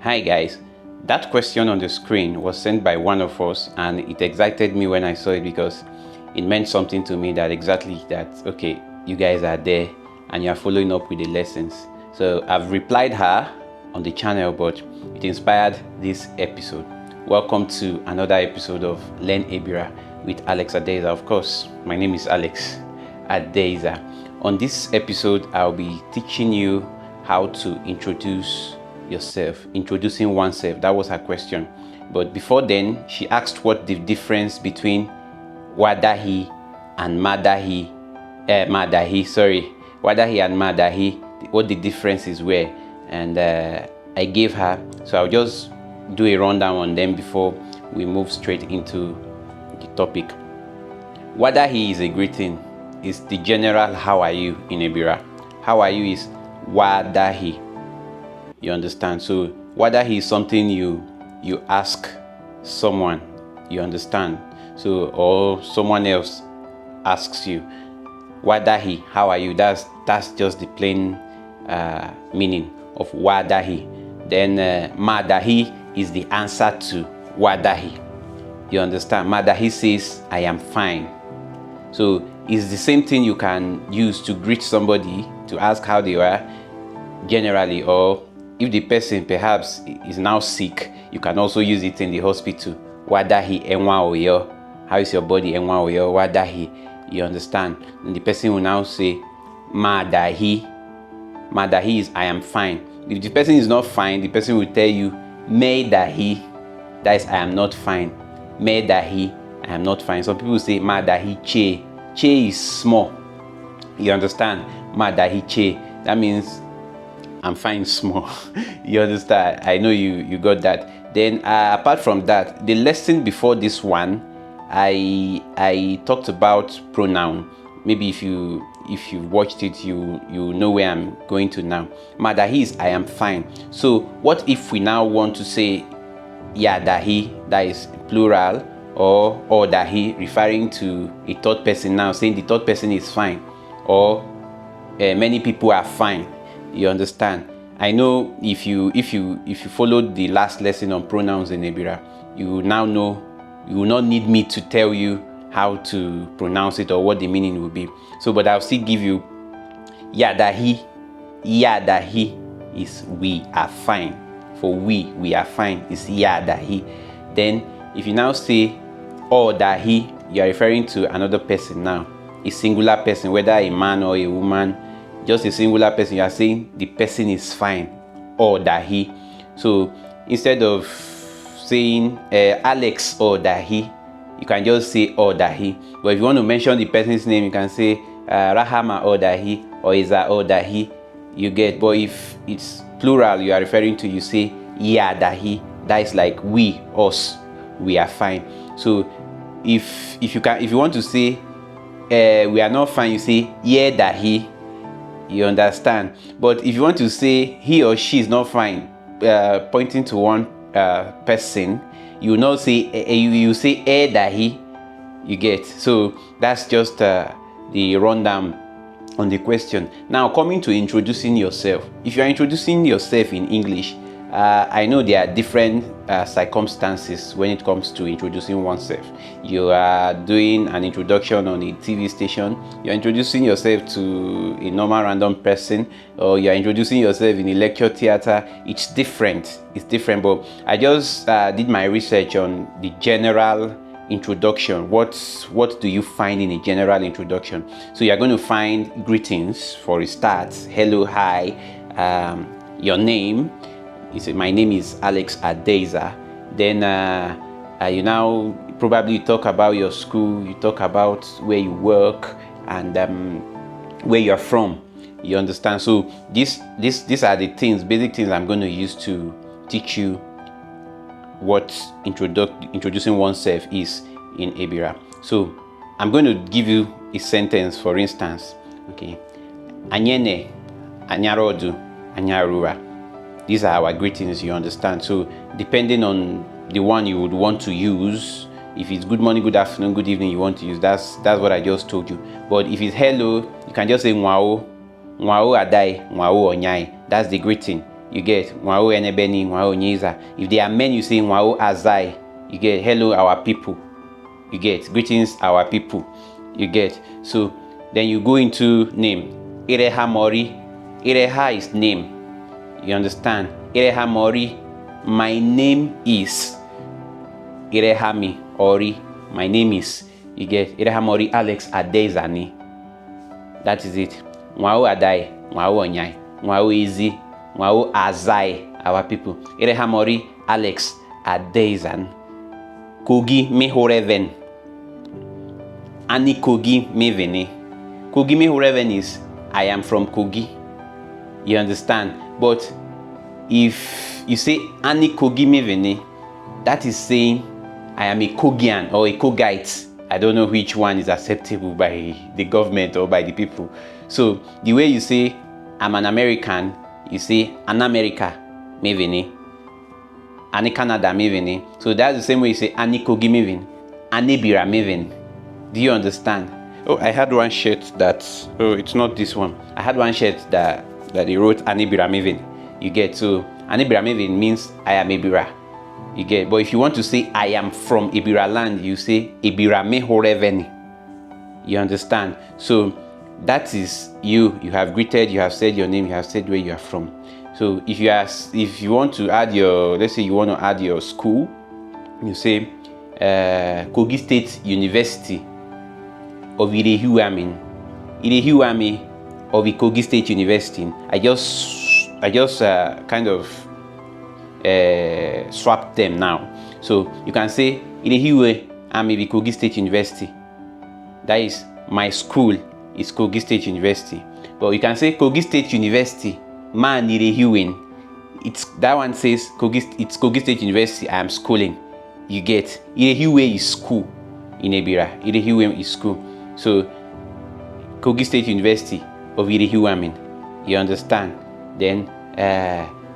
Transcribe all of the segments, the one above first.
Hi guys, that question on the screen was sent by one of us and it excited me when I saw it because it meant something to me okay, you guys are there and you're following up with the lessons. So I've replied her on the channel, but it inspired this episode. Welcome to another episode of Learn Ebira with Alex Adeza. Of course, my name is Alex Adeza. On this episode, I'll be teaching you how to introduce yourself, introducing oneself. That was her question. But before then, she asked what the difference between wadahi and madahi, wadahi and madahi, what the differences were. And I gave her, so I'll just do a rundown on them before we move straight into the topic. Wadahi is a greeting. It's the general how are you in Ebira. How are you is wadahi. You understand? So wadahi is something you ask someone. You understand? So or someone else asks you, wadahi, how are you? That's just the plain meaning of wadahi. Then madahi is the answer to wadahi. You understand? Madahi says I am fine. So it's the same thing you can use to greet somebody, to ask how they are generally, or if the person perhaps is now sick, you can also use it in the hospital. Wadahi enwa oyo. How is your body? Enwa oyo. Wadahi. You understand? And the person will now say madahi. Madahi is I am fine. If the person is not fine, the person will tell you medahi. That is I am not fine. Medahi, I am not fine. Some people say madahi che. Che is small. You understand? Madahi che. That means I'm fine small. You understand? I know you got that. Then apart from that, the lesson before this one, I talked about pronoun. Maybe if you watched it, you know where I'm going to now. Madahi is I am fine. So what if we now want to say yadahi, that is plural, or dahi, referring to a third person now, saying the third person is fine, or many people are fine. You understand? I know if you followed the last lesson on pronouns in Ebira, you now know you will not need me to tell you how to pronounce it or what the meaning will be. So, but I'll still give you yadahi. Yadahi is we are fine. For we are fine is yadahi. Then if you now say dahi, you are referring to another person now, a singular person, whether a man or a woman. Just a singular person, you are saying the person is fine, or dahi. So instead of saying Alex or dahi, you can just say or dahi. But if you want to mention the person's name, you can say Rahama or dahi, or Iza or dahi. You get. But if it's plural, you are referring to, you say ya dahi. That is like we, us, we are fine. So if you want to say we are not fine, you say yeah dahi. You understand? But if you want to say he or she is not fine, pointing to one person, you will not say you say dahi. You get. So that's just the rundown on the question. Now coming to introducing yourself. If you are introducing yourself in English, I know there are different circumstances when it comes to introducing oneself. You are doing an introduction on a TV station, you're introducing yourself to a normal random person, or you're introducing yourself in a lecture theater. It's different. But I just did my research on the general introduction. What do you find in a general introduction? So you're going to find greetings for a start. Hello, hi, your name. You say, my name is Alex Adeza. Then you now probably talk about your school, you talk about where you work and where you're from. You understand? So these are the things, basic things I'm going to use to teach you what introducing oneself is in Ebira. So I'm going to give you a sentence, for instance. Okay. Anyene, anyarodu, anyarura. These are our greetings, you understand? So depending on the one you would want to use, if it's good morning, good afternoon, good evening you want to use, that's what I just told you. But if it's hello, you can just say nwao, nwao adai, nwao onyai. That's the greeting. You get Mwao Enebeni, Mwao Nyeza. If they are men, you say Mwao Azai. You get hello our people. You get greetings our people. You get. So then you go into name. Ireha Mori. Ireha is name. You understand? Ireha Mori. My name is Irehami Ori. My name is. You get Ireha Mori Alex Adezani. That is it. Mwao Adai. Mwao Onyai. Mwao Easy. Mwao Azai. Our people. Ireha Mori Alex Adezan. Kogi Mehoreven. Ani Kogi Mevene. Kogi Mehoreven is I am from Kogi. You understand? But if you say Ani Kogi Mevene, that is saying I am a Kogian or a Kogite. I don't know which one is acceptable by the government or by the people. So the way you say I'm an American, you say an America Mevene. Ani Canada Mevene. So that's the same way you say Ani Kogi Mevene. Ani Ebira Mevene. Do you understand? Oh, I had one shirt that, oh, it's not this one. I had one shirt that they wrote Ani Ebira Mevene. You get. So Ani Ebira Mevene means I am Ebira. You get. But if you want to say I am from Ebira land, you say Ebira Mehoreveni. You understand? So that is you. You have greeted, you have said your name, you have said where you are from. So if you want to add your, let's say you want to add your school, you say Kogi State University of Irehuamin. Irehuami of the Kogi State University. I just kind of swapped them now. So you can say Irehuamin of Kogi State University. That is my school is Kogi State University. But you can say Kogi State University. Man Irehuamin. It's that one says it's Kogi State University. I am schooling. You get. Irehuamin is school in Ebira. Irehuamin is school. So Kogi State University of Irehuamin. You understand? Then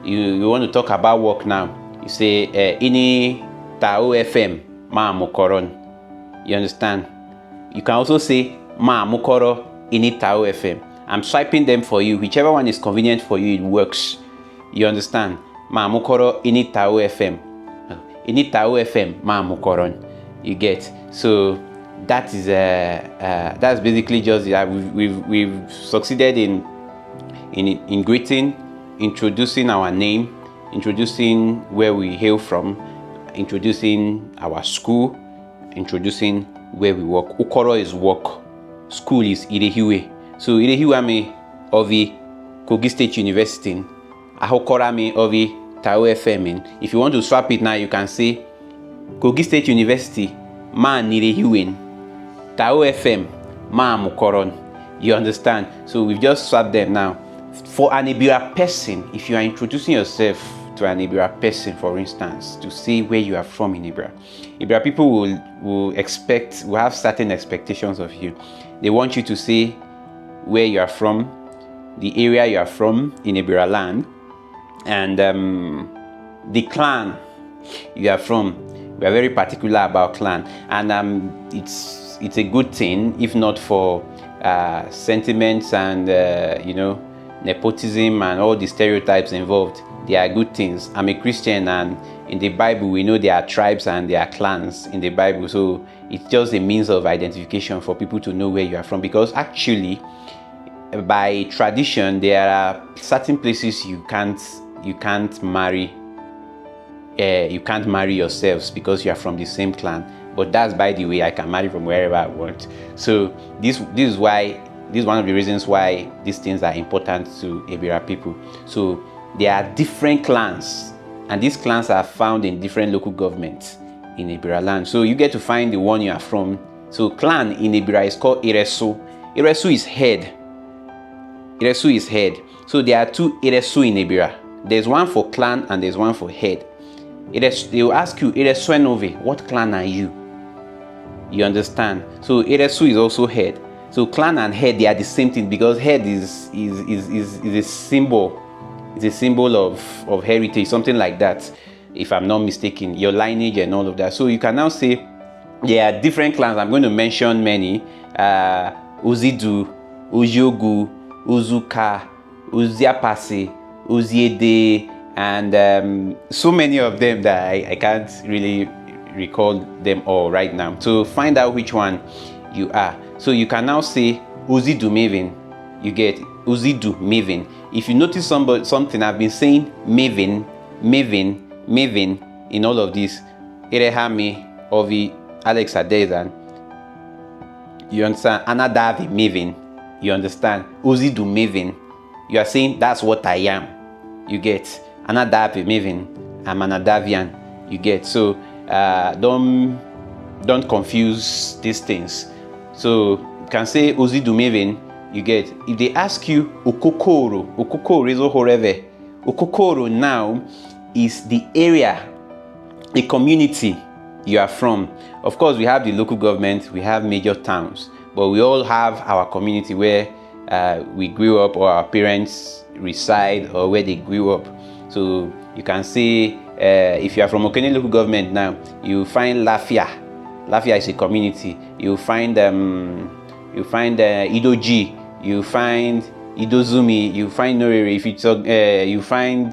you want to talk about work now. You say ini Tao FM Ma Mukoron. You understand? You can also say Ma Mukoro ini Tao FM. I'm swiping them for you. Whichever one is convenient for you, it works. You understand? Ma Mukoro ini Tao FM. Ini Tao FM Ma Mukoron. You get. So that is that's basically just that. We've succeeded in greeting, introducing our name, introducing where we hail from, introducing our school, introducing where we work. Ukoro is work. School is Irehuamin. So Irehuamin of the Kogi State University. Ahokorami of the Tao FM. If you want to swap it now, you can say Kogi State University Ma Irehuamin. Tao FM Ma Mukoron. You understand? So we've just swapped them now. For an Ebira person, if you are introducing yourself to an Ebira person, for instance, to say where you are from in Ebira, Ebira people will have certain expectations of you. They want you to say where you are from, the area you are from in Ebira land, and the clan you are from. We are very particular about clan, and it's a good thing, if not for sentiments and nepotism and all the stereotypes involved. They are good things. I'm a Christian, and in the Bible we know there are tribes and there are clans in the Bible, so it's just a means of identification for people to know where you are from, because actually by tradition there are certain places you can't marry yourselves because you are from the same clan. But that's by the way, I can marry from wherever I want. So this is one of the reasons why these things are important to Ebira people. So there are different clans, and these clans are found in different local governments in Ebira land. So you get to find the one you are from. So clan in Ebira is called Eresu. Eresu is head. Eresu is head. So there are two Eresu in Ebira. There's one for clan and there's one for head. They will ask you, Eresuenove, what clan are you? You understand? So Eresu is also head. So clan and head, they are the same thing, because head is a symbol. It's a symbol of heritage, something like that, if I'm not mistaken, your lineage and all of that. So you can now say there are different clans. I'm going to mention many. Uzidu, Ujiogu, Uzuka, Uziapase, Uziede, and so many of them that I can't really recall them all right now. To find out which one you are, so you can now say Ozidu Maven. You get Ozidu Maven. If you notice something, I've been saying Maven, Maven, Maven in all of this. Erehame Ovi Alex Adezan. You understand? Anadavi Maven. You understand? Ozidu Maven. You are saying that's what I am. You get? Anadavi Maven. I'm an Adavian. You get? So don't confuse these things. So you can say Ozidu Maven. You get? If they ask you Okokoro Rezo Horeve, Okokoro now is the area, the community you are from. Of course, we have the local government, we have major towns, but we all have our community where we grew up, or our parents reside, or where they grew up. So you can say if you are from Okene local government now, you find Lafia. Lafia is a community. You find Idoji, you find Idozumi, you find Norere. If you talk, you find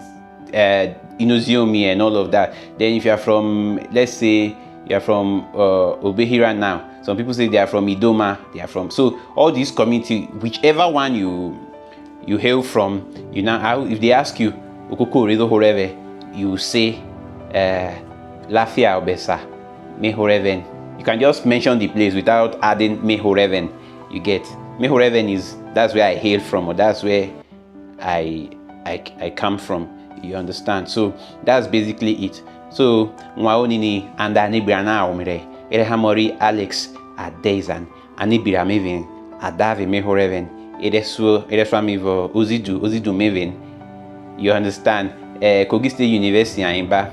Inoziomi and all of that. Then if you are from, let's say you are from Obehira now, some people say they are from Idoma, they are from, so all these community, whichever one you hail from, you now, if they ask you Okoko Rezo Horeve, you say Lafia Obesa Mehoreven. You can just mention the place without adding Mehoreven. You get? Mehoreven is, that's where I hail from, or that's where I come from. You understand? So that's basically it. So Mwaonini and Ebira na omire Erehamori Alex Adezan Ebira Maven Adave Mehoreven Ereswamivo Ozidu Maven. You understand? Kogi State University Aimba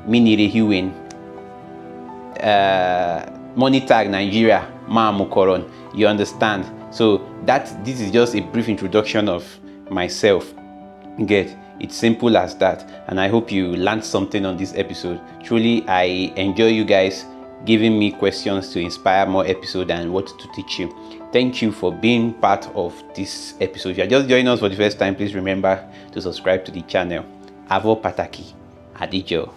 Minire Hewen Money Tag Nigeria Maamukoron. You understand? So this is just a brief introduction of myself. Get? It's simple as that, and I hope you learned something on this episode. Truly, I enjoy you guys giving me questions to inspire more episodes and what to teach you. Thank you for being part of this episode. If you are just joining us for the first time, please remember to subscribe to the channel. Avo Pataki Adijo.